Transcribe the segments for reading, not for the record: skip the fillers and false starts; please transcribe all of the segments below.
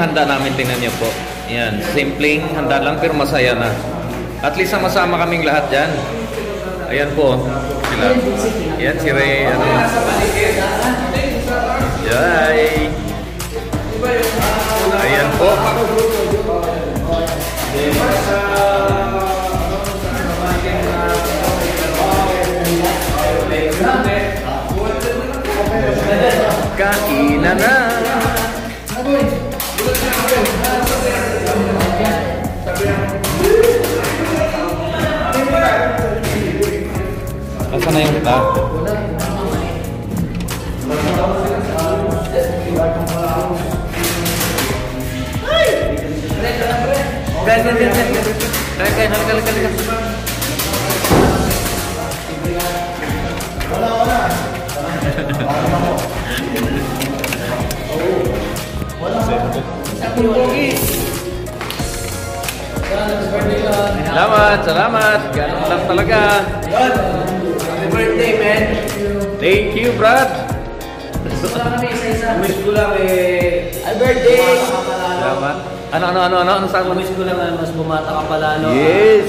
handa namin, tingnan niyo po. Yan, simpleng handa lang pero masaya na. At least sama-sama kaming lahat dyan. Ayan po, sila. Yan, si Ray, ano. Yay! Ayan po. Kainan na. Asa na yung kita? Kaya, halika. Salamat. Ganun lang talaga. Happy birthday, man. Thank you, Brad. Wish ko lang happy birthday. Salamat. Ano sa akin? Wish ko lang mas bumata ka palalo. Yes.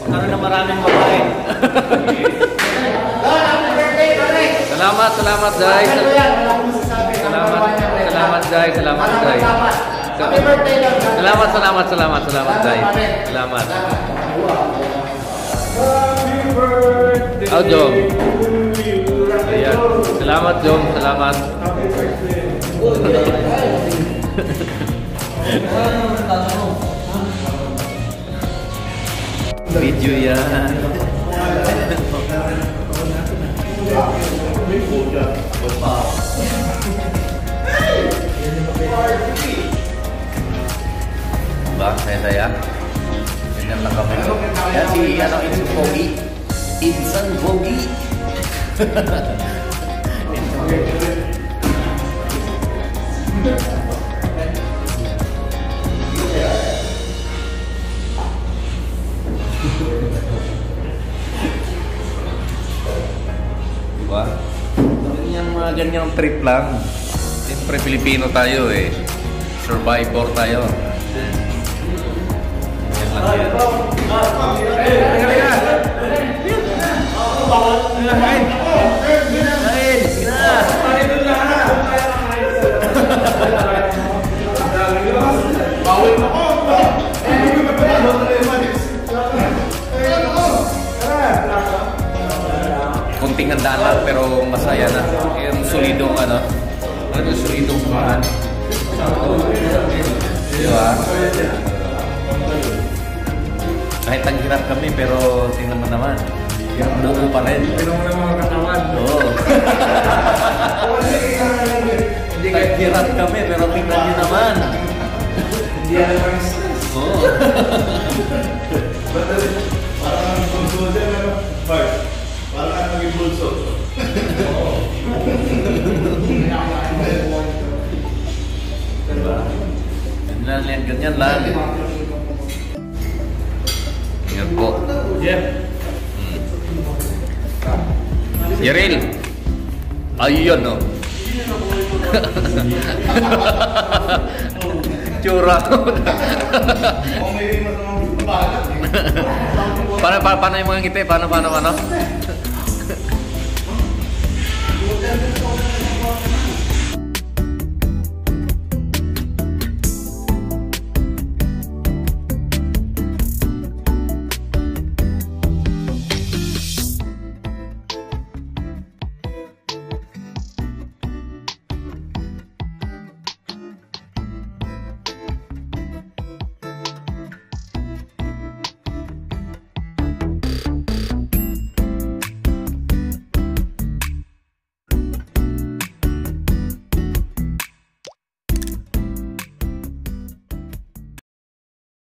Magkaroon na maraming babae. Happy birthday, pare. Salamat, Jai. Salamat, Jai. Happy birthday lang. Salamat, Jai. Salamat. Oh, Jom. Ayan. Salamat, Jom. Salamat. Video yan. Ba, saya. Ganyan lang kami. Yan si Insan Pogi. Insan Pogi. Diba? Ganyang trip lang. Siyempre Pilipino tayo eh. Survivor tayo. Yan lang yan. Kunting handaan lang pero masaya na. Yung solidong ano yung solidong samahan. Diba? Kahit ang hirap kami pero tingnan mo naman. Buo pa rin. Tingnan mo naman mga katawan. Oo. Hindi kahit hirap kami pero tingnan nyo naman. Hindi yan ang stress. Oo. Parang bulso dyan, ano? Mark, parang ano maging bulso? Ganyan lang. Yan po. Yeril. Ayun, no? Tsura. Paano yung mga ngiti? Paano?